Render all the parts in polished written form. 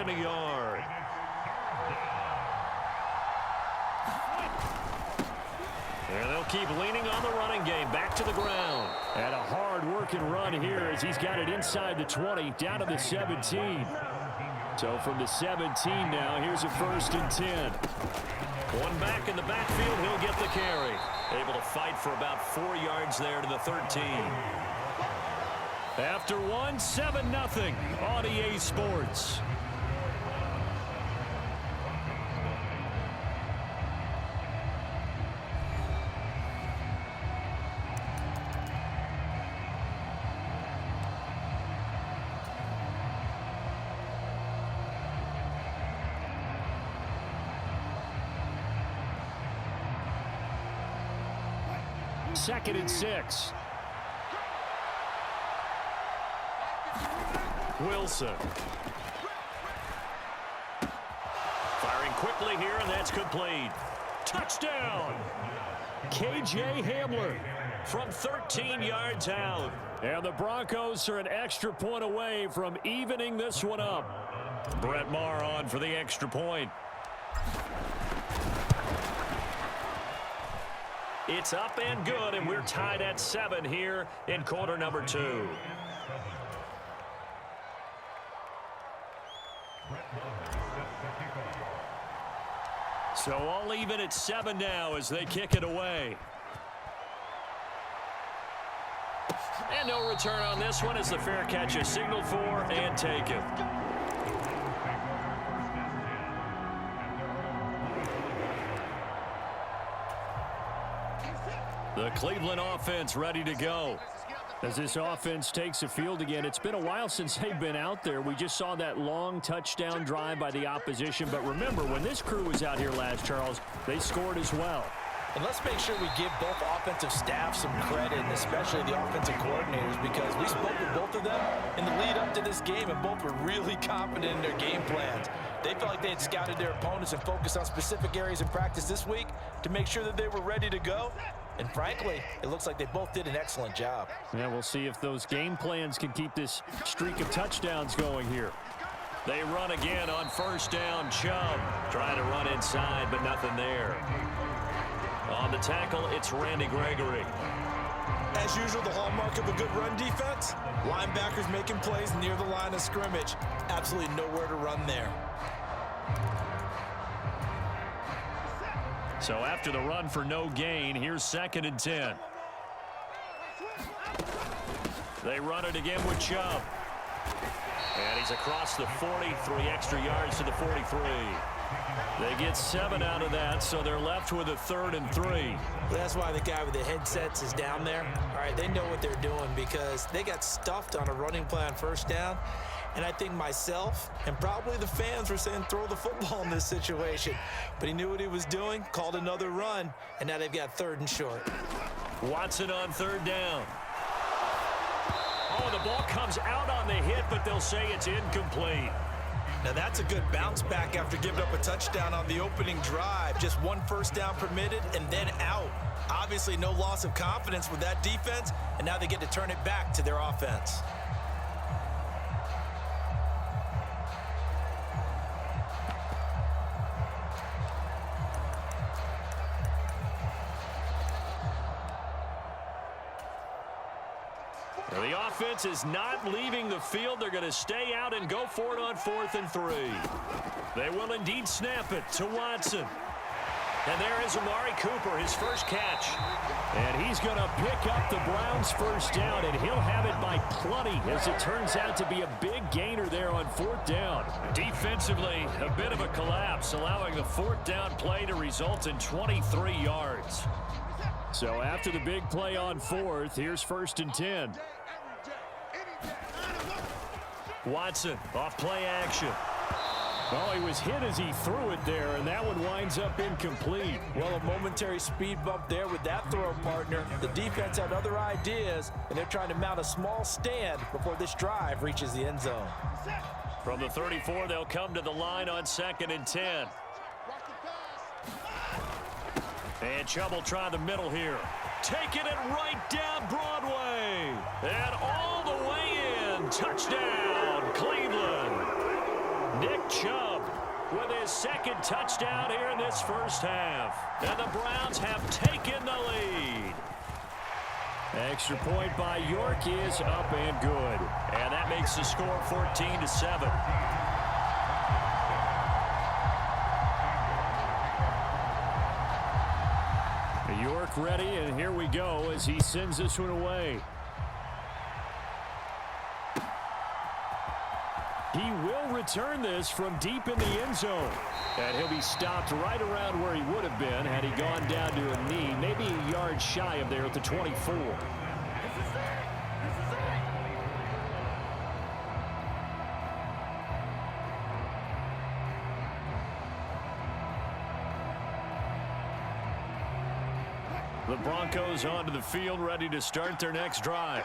and a yard. And they'll keep leaning on the running game. Back to the ground. And a hard-working run here as he's got it inside the 20, down to the 17. So from the 17 now, here's a 1st and 10. One back in the backfield, he'll get the carry. Able to fight for about 4 yards there to the 13. After one, 7-0 on EA Sports. Second and 6. Wilson. Firing quickly here, and that's complete. Touchdown! KJ Hamler from 13 yards out. And the Broncos are an extra point away from evening this one up. Brett Maher on for the extra point. It's up and good, and we're tied at 7 here in quarter number 2. So all even at 7 now as they kick it away. And no return on this one as the fair catch is signaled for and taken. The Cleveland offense ready to go. As this offense takes the field again, it's been a while since they've been out there. We just saw that long touchdown drive by the opposition. But remember, when this crew was out here last, Charles, they scored as well. And let's make sure we give both offensive staff some credit, and especially the offensive coordinators, because we spoke with both of them in the lead up to this game, and both were really confident in their game plans. They felt like they had scouted their opponents and focused on specific areas in practice this week to make sure that they were ready to go. And frankly, it looks like they both did an excellent job. Yeah, we'll see if those game plans can keep this streak of touchdowns going here. They run again on 1st down. Chubb trying to run inside, but nothing there. On the tackle, it's Randy Gregory. As usual, the hallmark of a good run defense, linebackers making plays near the line of scrimmage. Absolutely nowhere to run there. So after the run for no gain, here's 2nd and 10. They run it again with Chubb. And he's across the 40, 3 extra yards to the 43. They get 7 out of that, so they're left with a 3rd and 3. Well, that's why the guy with the headsets is down there. All right, they know what they're doing because they got stuffed on a running play on 1st down. And I think myself and probably the fans were saying throw the football in this situation. But he knew what he was doing, called another run, and now they've got 3rd and short. Watson on 3rd down. Oh, the ball comes out on the hit, but they'll say it's incomplete. Now that's a good bounce back after giving up a touchdown on the opening drive. Just 1 first down permitted and then out. Obviously no loss of confidence with that defense, and now they get to turn it back to their offense. The offense is not leaving the field. They're going to stay out and go for it on 4th and 3. They will indeed snap it to Watson. And there is Amari Cooper, his first catch. And he's going to pick up the Browns' 1st down, and he'll have it by plenty, as it turns out to be a big gainer there on 4th down. Defensively, a bit of a collapse, allowing the 4th down play to result in 23 yards. So after the big play on 4th, here's 1st and 10. Watson off play action. Oh, he was hit as he threw it there, and that one winds up incomplete. Well, a momentary speed bump there with that throw, partner. The defense had other ideas, and they're trying to mount a small stand before this drive reaches the end zone. From the 34, they'll come to the line on 2nd and 10. And Chubb will try the middle here. Taking it right down Broadway. And all the way in. Touchdown, Cleveland. Nick Chubb with his second touchdown here in this first half. And the Browns have taken the lead. Extra point by York is up and good. And that makes the score 14-7. York ready, and here we go as he sends this one away. He will return this from deep in the end zone. And he'll be stopped right around where he would have been had he gone down to a knee, maybe a yard shy of there at the 24. The Broncos onto the field, ready to start their next drive.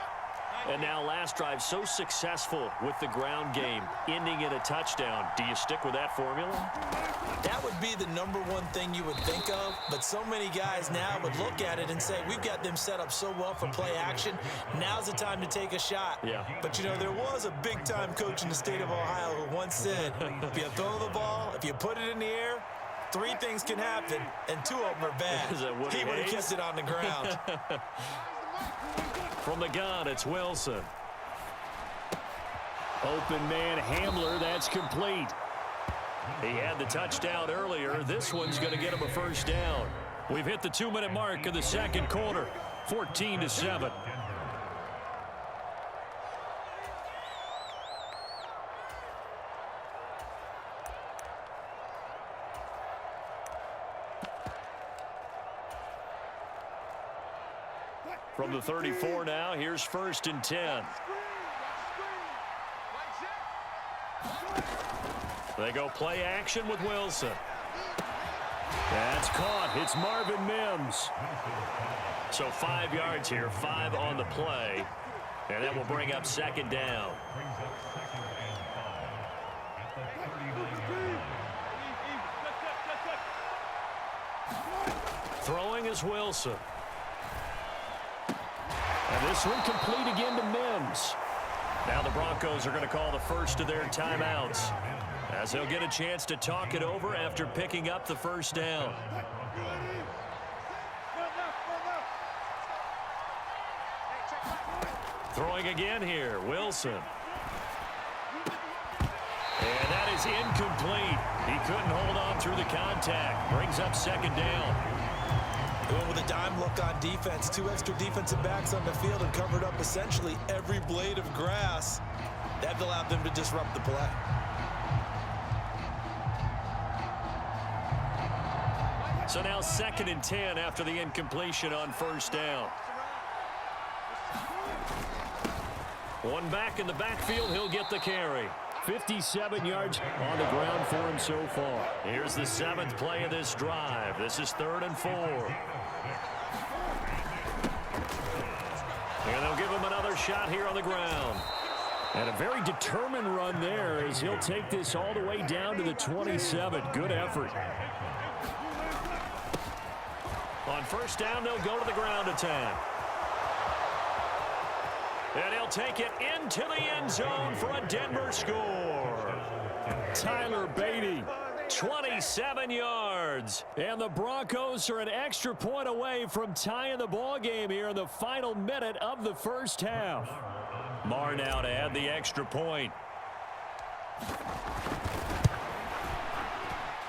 And now last drive so successful with the ground game, ending in a touchdown. Do you stick with that formula? That would be the number one thing you would think of, but so many guys now would look at it and say, we've got them set up so well for play action. Now's the time to take a shot. Yeah. But, you know, there was a big-time coach in the state of Ohio who once said, if you throw the ball, if you put it in the air, 3 things can happen, and 2 of them are bad. He would have kept it on the ground. From the gun, it's Wilson. Open man Hamler, that's complete. He had the touchdown earlier. This one's going to get him a first down. We've hit the 2-minute mark of the second quarter, 14-7. From the 34 now, here's 1st and 10. They go play action with Wilson. That's caught. It's Marvin Mims. So 5 yards here, 5 on the play. And that will bring up 2nd down. Throwing is Wilson. And this one complete again to Mims. Now the Broncos are going to call the first of their timeouts, as they'll get a chance to talk it over after picking up the first down. Throwing again here, Wilson. And that is incomplete. He couldn't hold on through the contact. Brings up 2nd down. Going with a dime look on defense. 2 extra defensive backs on the field and covered up essentially every blade of grass. That allowed them to disrupt the play. So now 2nd and 10 after the incompletion on 1st down. One back in the backfield, he'll get the carry. 57 yards on the ground for him so far. Here's the 7th play of this drive. This is 3rd and 4. And they'll give him another shot here on the ground. And a very determined run there as he'll take this all the way down to the 27. Good effort. On 1st down, they'll go to the ground attack. And he'll take it into the end zone for a Denver score. Tyler Beatty, 27 yards. And the Broncos are an extra point away from tying the ball game here in the final minute of the first half. Marr now to add the extra point.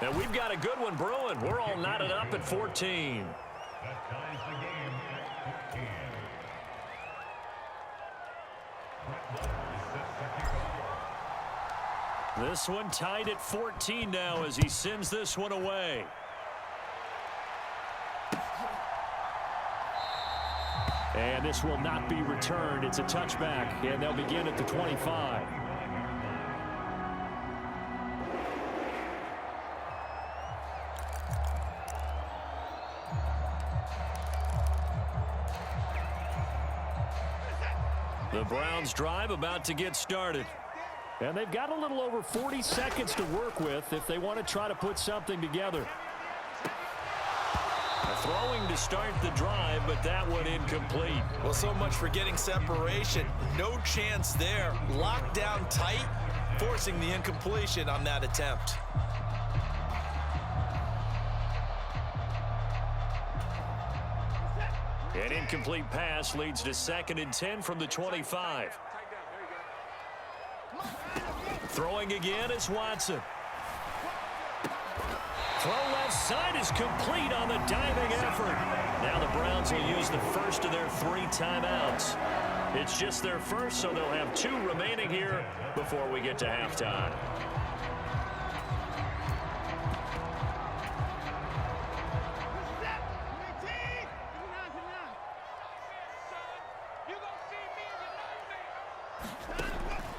And we've got a good one brewing. We're all knotted up at 14. This one tied at 14 now as he sends this one away. And this will not be returned. It's a touchback, and they'll begin at the 25. The Browns drive about to get started. And they've got a little over 40 seconds to work with if they want to try to put something together. Throwing to start the drive, but that one incomplete. Well, so much for getting separation. No chance there. Locked down tight. forcing the incompletion on that attempt. An incomplete pass leads to 2nd and 10 from the 25. Throwing again is Watson. Throw left side is complete on the diving effort. Now the Browns will use the first of their 3 timeouts. It's just their first, so they'll have 2 remaining here before we get to halftime.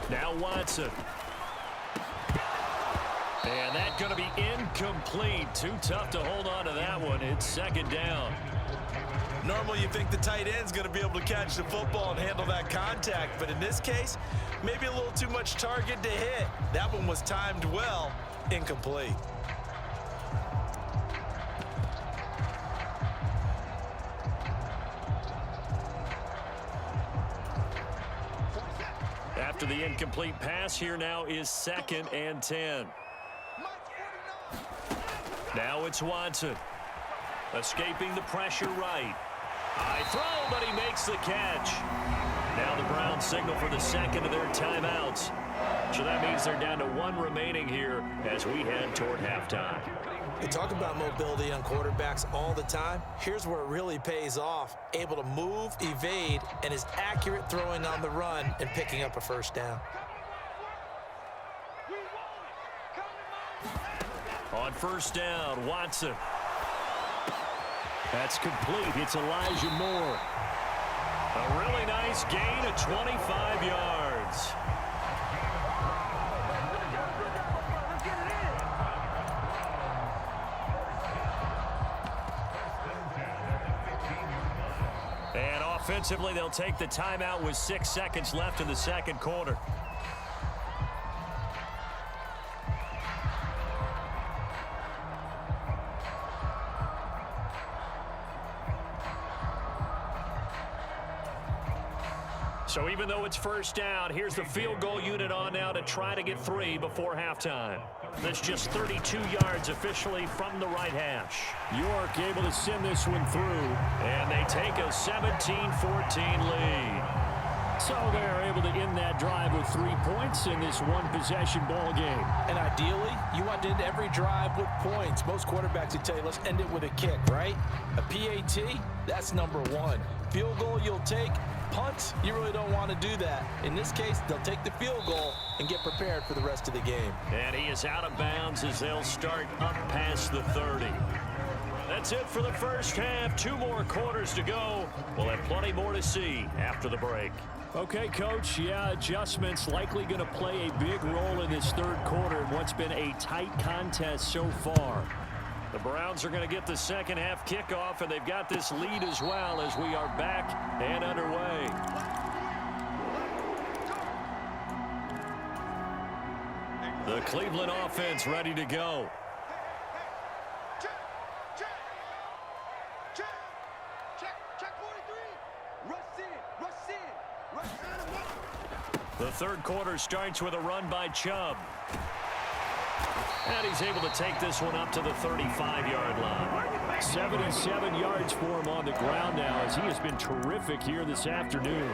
Now Watson. And that's going to be incomplete. Too tough to hold on to that one. It's 2nd down. Normally you think the tight end's going to be able to catch the football and handle that contact, but in this case, maybe a little too much target to hit. That one was timed well. Incomplete. After the incomplete pass, here now is 2nd and 10. Now it's Watson. Escaping the pressure right. High throw, but he makes the catch. Now the Browns signal for the 2nd of their timeouts. So that means they're down to 1 remaining here as we head toward halftime. We talk about mobility on quarterbacks all the time. Here's where it really pays off. Able to move, evade, and is accurate throwing on the run and picking up a 1st down. On 1st down, Watson. That's complete. It's Elijah Moore. A really nice gain of 25 yards. And offensively, they'll take the timeout with 6 seconds left in the 2nd quarter. So even though it's 1st down, here's the field goal unit on now to try to get 3 before halftime. That's just 32 yards officially from the right hash. York able to send this one through, and they take a 17-14 lead. So they're able to end that drive with 3 points in this 1-possession ball game. And ideally, you want to end every drive with points. Most quarterbacks would tell you, let's end it with a kick, right? A PAT, that's number 1. Field goal you'll take. Punts, you really don't want to do that. In this case, they'll take the field goal and get prepared for the rest of the game. And he is out of bounds as they'll start up past the 30. That's it for the first half. 2 more quarters to go. We'll have plenty more to see after the break. Okay, Coach, yeah, adjustments likely going to play a big role in this 3rd quarter in what's been a tight contest so far. The Browns are going to get the 2nd half kickoff, and they've got this lead as well as we are back and underway. The Cleveland offense ready to go. The 3rd quarter starts with a run by Chubb. And he's able to take this one up to the 35-yard line. 77 yards for him on the ground now as he has been terrific here this afternoon.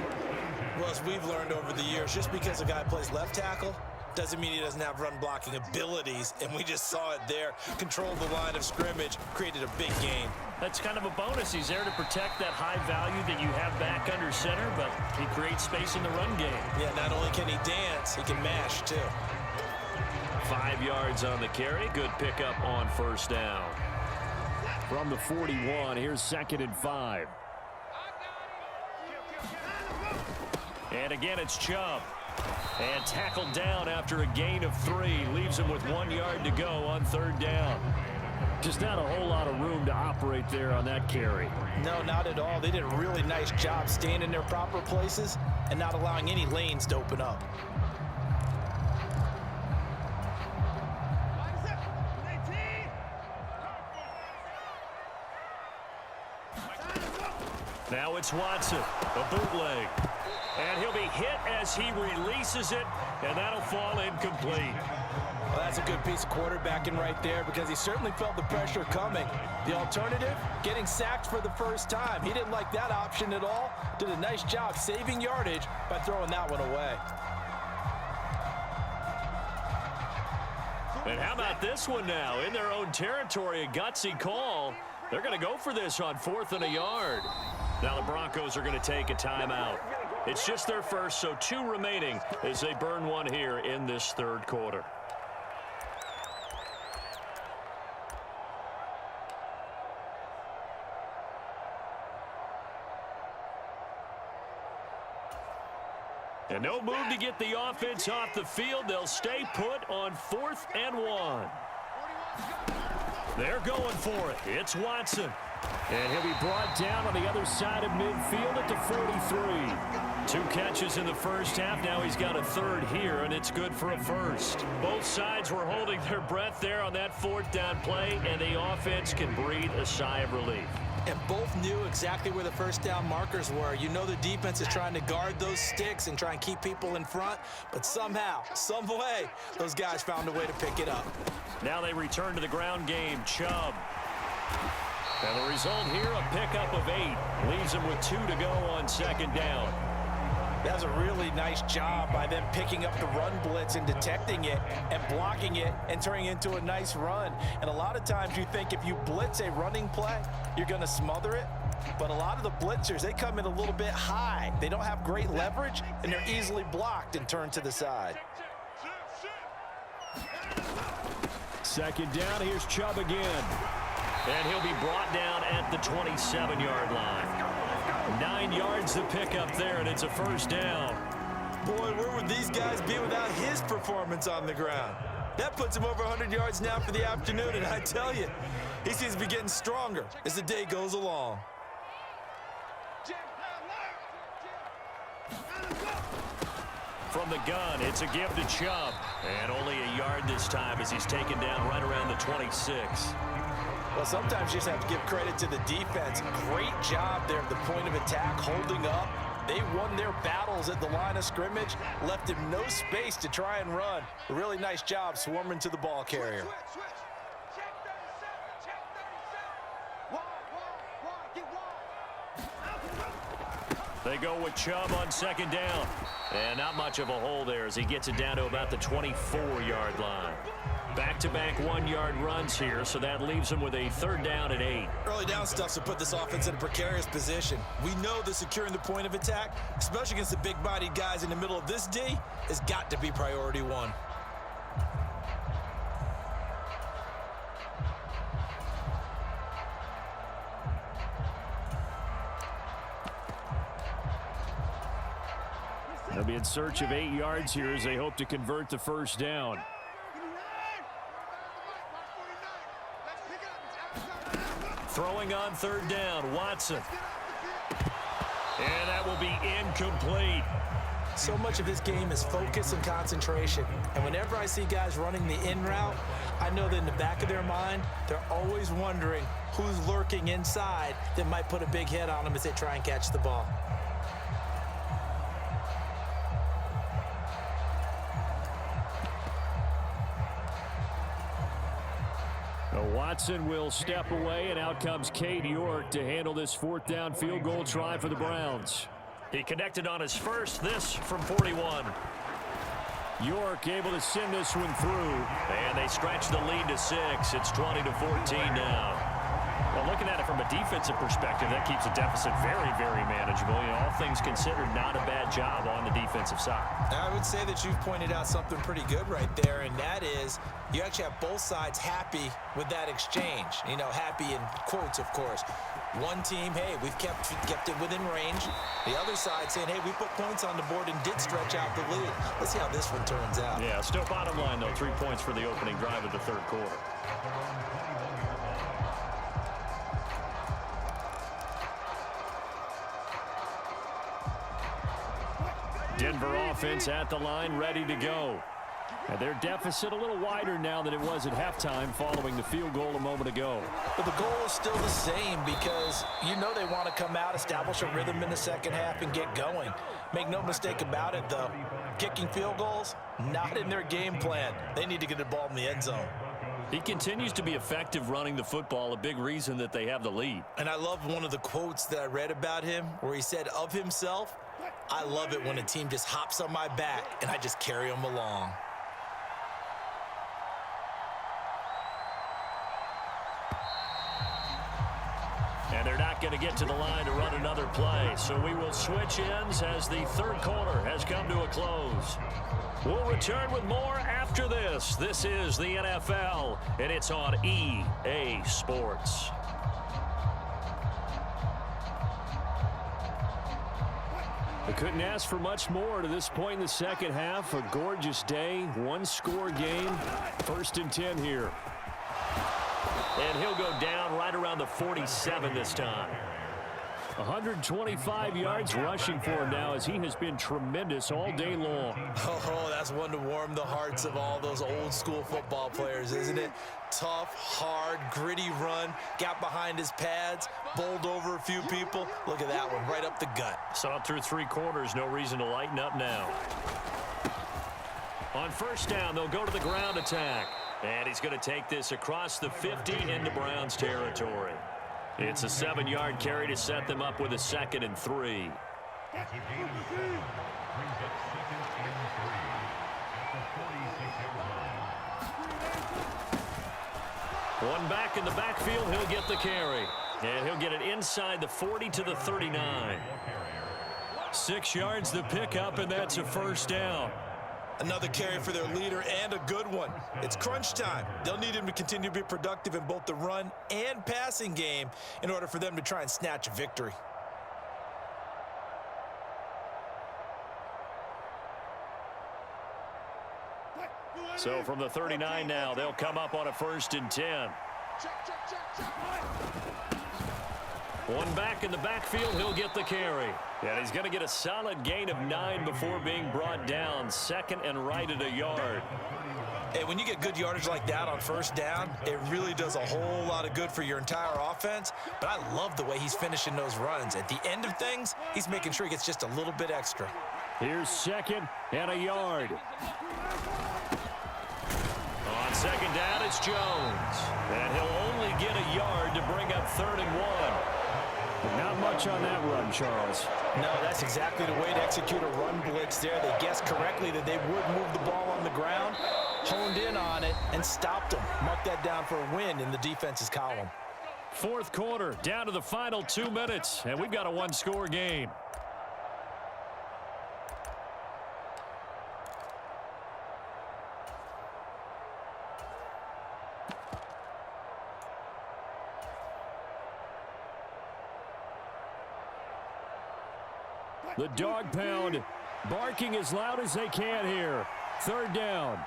Well, as we've learned over the years, just because a guy plays left tackle doesn't mean he doesn't have run-blocking abilities, and we just saw it there. Controlled the line of scrimmage, created a big gain. That's kind of a bonus. He's there to protect that high value that you have back under center, but he creates space in the run game. Yeah, not only can he dance, he can mash, too. 5 yards on the carry. Good pickup on 1st down. From the 41, here's 2nd and 5. And again, it's Chubb. And tackled down after a gain of 3. Leaves him with 1 yard to go on 3rd down. Just not a whole lot of room to operate there on that carry. No, not at all. They did a really nice job staying in their proper places and not allowing any lanes to open up. Now it's Watson, a bootleg. And he'll be hit as he releases it, and that'll fall incomplete. Well, that's a good piece of quarterbacking right there because he certainly felt the pressure coming. The alternative, getting sacked for the first time. He didn't like that option at all. Did a nice job saving yardage by throwing that one away. And how about this one now? In their own territory, a gutsy call. They're going to go for this on 4th and a yard. Now the Broncos are going to take a timeout. It's just their first, so 2 remaining as they burn one here in this third quarter. And no move to get the offense off the field. They'll stay put on 4th and 1. They're going for it. It's Watson. And he'll be brought down on the other side of midfield at the 43. 2 catches in the first half. Now he's got a third here, and it's good for a first. Both sides were holding their breath there on that 4th down play, and the offense can breathe a sigh of relief. And both knew exactly where the first down markers were. You know the defense is trying to guard those sticks and try and keep people in front, but somehow, some way, those guys found a way to pick it up. Now they return to the ground game. Chubb. And the result here, a pickup of 8. Leaves them with 2 to go on 2nd down. That was a really nice job by them picking up the run blitz and detecting it and blocking it and turning it into a nice run. And a lot of times you think if you blitz a running play, you're going to smother it. But a lot of the blitzers, they come in a little bit high. They don't have great leverage, and they're easily blocked and turned to the side. 2nd down, here's Chubb again. And he'll be brought down at the 27-yard line. 9 yards to pick up there, and it's a first down. Boy, where would these guys be without his performance on the ground? That puts him over 100 yards now for the afternoon, and I tell you, he seems to be getting stronger as the day goes along. From the gun, it's a give to Chubb. And only a yard this time as he's taken down right around the 26. Well, sometimes you just have to give credit to the defense. Great job there at the point of attack, holding up. They won their battles at the line of scrimmage, left him no space to try and run. A really nice job swarming to the ball carrier. They go with Chubb on 2nd down. And not much of a hole there as he gets it down to about the 24-yard line. Back-to-back 1-yard runs here, so that leaves them with a 3rd down and 8. Early down stuff to put this offense in a precarious position. We know that securing the point of attack, especially against the big-bodied guys in the middle of this D, has got to be priority 1. They'll be in search of 8 yards here as they hope to convert the first down. Throwing on 3rd down, Watson. And that will be incomplete. So much of this game is focus and concentration. And whenever I see guys running the in route, I know that in the back of their mind, they're always wondering who's lurking inside that might put a big hit on them as they try and catch the ball. Watson will step away, and out comes Cade York to handle this 4th down field goal try for the Browns. He connected on his first, this from 41. York able to send this one through, and they stretch the lead to 6. It's 20-14 now. Well, looking at it from a defensive perspective, that keeps the deficit very, very manageable. You know, all things considered, not a bad job on the defensive side. I would say that you've pointed out something pretty good right there, and that is you actually have both sides happy with that exchange. You know, happy in quotes, of course. One team, hey, we've kept it within range. The other side saying, hey, we put points on the board and did stretch out the lead. Let's see how this one turns out. Yeah, still bottom line, though, 3 points for the opening drive of the third quarter. Denver offense at the line, ready to go. And their deficit a little wider now than it was at halftime following the field goal a moment ago. But the goal is still the same because you know they want to come out, establish a rhythm in the second half, and get going. Make no mistake about it, though. Kicking field goals, not in their game plan. They need to get the ball in the end zone. He continues to be effective running the football, a big reason that they have the lead. And I love one of the quotes that I read about him where he said of himself, "I love it when a team just hops on my back and I just carry them along." And they're not going to get to the line to run another play. So we will switch ends as the third quarter has come to a close. We'll return with more after this. This is the NFL, and it's on EA Sports. They couldn't ask for much more to this point in the second half. A gorgeous day, one-score game. 1st and 10 here. And he'll go down right around the 47 this time. 125 yards rushing for him now as he has been tremendous all day long. Oh, that's one to warm the hearts of all those old-school football players, isn't it? Tough, hard, gritty run, got behind his pads, bowled over a few people. Look at that one, right up the gut. Saw it through 3 quarters, no reason to lighten up now. On 1st down, they'll go to the ground attack. And he's going to take this across the 50 into Browns territory. It's a 7-yard carry to set them up with a 2nd and 3. One back in the backfield, he'll get the carry. And he'll get it inside the 40 to the 39. 6 yards the pickup, and that's a 1st down. Another carry for their leader and a good one. It's crunch time. They'll need him to continue to be productive in both the run and passing game in order for them to try and snatch a victory. So from the 39 now, they'll come up on a 1st and 10. One back in the backfield, he'll get the carry. And he's going to get a solid gain of 9 before being brought down. 2nd and right at a yard. Hey, when you get good yardage like that on 1st down, it really does a whole lot of good for your entire offense. But I love the way he's finishing those runs. At the end of things, he's making sure he gets just a little bit extra. Here's 2nd and a yard. On 2nd down, it's Jones. And he'll only get a yard to bring up 3rd and 1. Not much on that run, Charles. No, that's exactly the way to execute a run blitz there. They guessed correctly that they would move the ball on the ground, honed in on it, and stopped them. Mark that down for a win in the defense's column. 4th quarter, down to the final 2 minutes, and we've got a 1-score game. The dog pound barking as loud as they can here. 3rd down.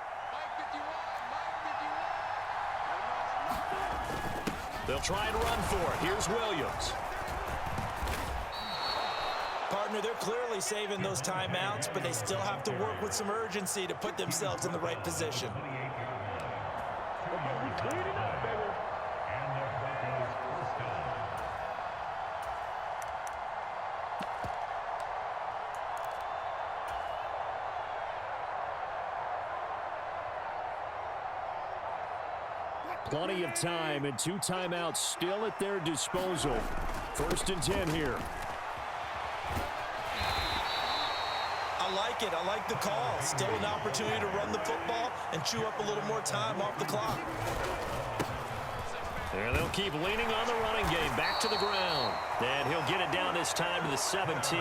They'll try and run for it. Here's Williams. Partner, they're clearly saving those timeouts, but they still have to work with some urgency to put themselves in the right position. Plenty of time and 2 timeouts still at their disposal. 1st and 10 here. I like it. I like the call. Still an opportunity to run the football and chew up a little more time off the clock. And they'll keep leaning on the running game. Back to the ground. And he'll get it down this time to the 17.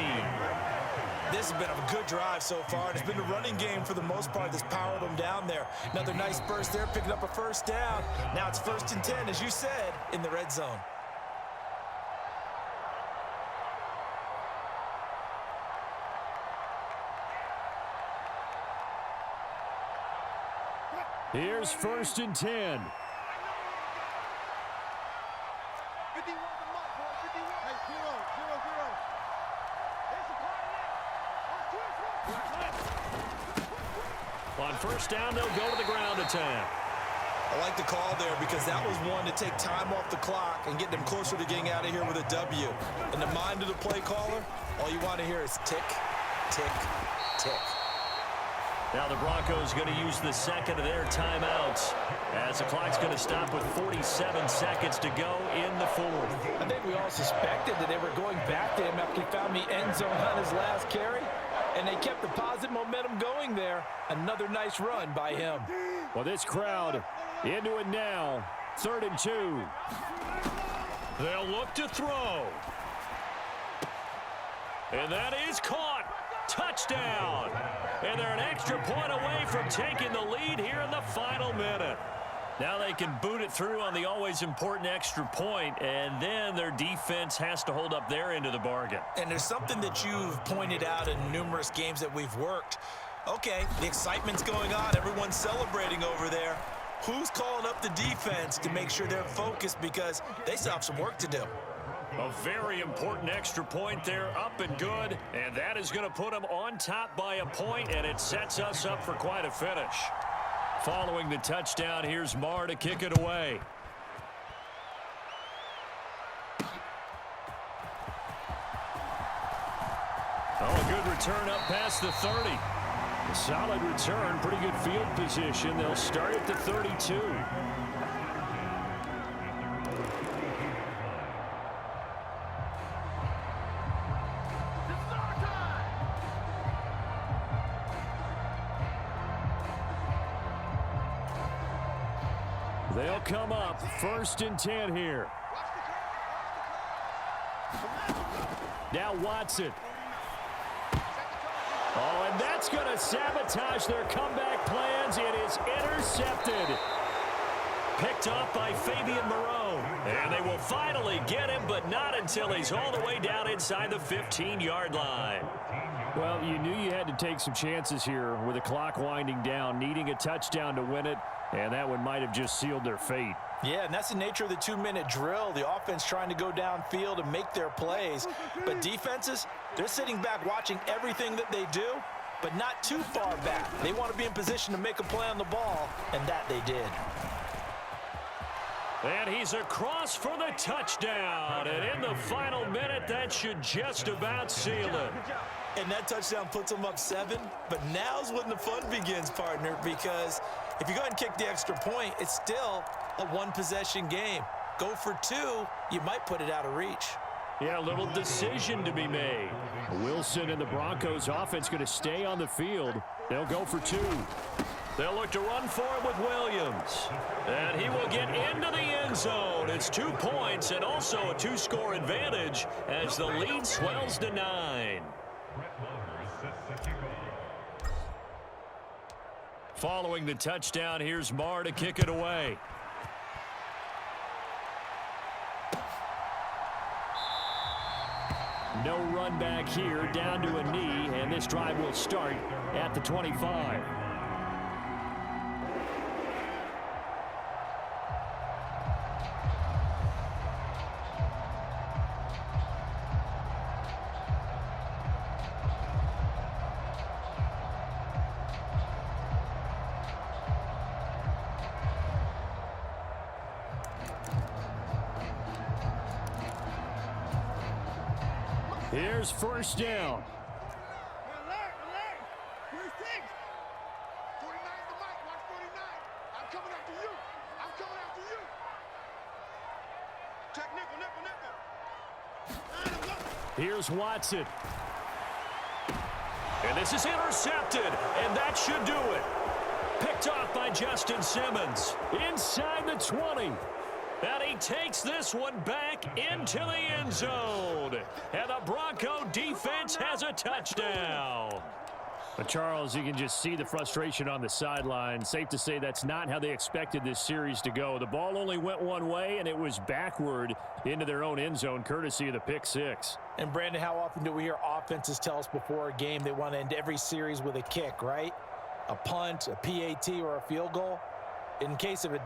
This has been a good drive so far. It's been a running game for the most part that's powered them down there. Another nice burst there, picking up a 1st down. Now it's 1st and 10, as you said, in the red zone. Here's 1st and 10. On first down, they'll go to the ground attack. I like the call there because that was one to take time off the clock and get them closer to getting out of here with a W. In the mind of the play caller, all you want to hear is tick, tick, tick. Now the Broncos going to use the second of their timeouts as the clock's going to stop with 47 seconds to go in the fourth. I think we all suspected that they were going back to him after he found the end zone on his last carry, and they kept the positive momentum going there. Another nice run by him. Well, this crowd into it now. 3rd and 2. They'll look to throw. And that is caught. Touchdown. And they're an extra point away from taking the lead here in the final minute. Now they can boot it through on the always important extra point, and then their defense has to hold up their end of the bargain. And there's something that you've pointed out in numerous games that we've worked. Okay, the excitement's going on. Everyone's celebrating over there. Who's calling up the defense to make sure they're focused because they still have some work to do? A very important extra point there, up and good, and that is going to put them on top by a point, and it sets us up for quite a finish. Following the touchdown, here's Marr to kick it away. Oh, a good return up past the 30. A solid return, pretty good field position. They'll start at the 32. They'll come up 1st and 10 here. Now Watson. Oh, and that's going to sabotage their comeback plans. It is intercepted. Picked off by Fabian Moreau. And they will finally get him, but not until he's all the way down inside the 15-yard line. Well, you knew you had to take some chances here with the clock winding down, needing a touchdown to win it, and that one might have just sealed their fate. Yeah, and that's the nature of the 2-minute drill. The offense trying to go downfield and make their plays. But defenses, they're sitting back watching everything that they do, but not too far back. They want to be in position to make a play on the ball, and that they did. And he's across for the touchdown. And in the final minute, that should just about seal it. And that touchdown puts them up 7. But now's when the fun begins, partner, because if you go ahead and kick the extra point, it's still a one-possession game. Go for 2, you might put it out of reach. Yeah, a little decision to be made. Wilson and the Broncos offense going to stay on the field. They'll go for 2. They'll look to run for it with Williams. And he will get into the end zone. It's 2 points and also a 2-score advantage as the lead swells to 9. Following the touchdown, here's Marr to kick it away. No run back here, down to a knee, and this drive will start at the 25. Here's first down. Here's Watson. And this is intercepted, and that should do it. Picked off by Justin Simmons. Inside the 20. And he takes this one back into the end zone. And the Bronco defense has a touchdown. But Charles, you can just see the frustration on the sideline. Safe to say that's not how they expected this series to go. The ball only went one way, and it was backward into their own end zone, courtesy of the pick 6. And, Brandon, how often do we hear offenses tell us before a game they want to end every series with a kick, right? A punt, a PAT, or a field goal? In case of a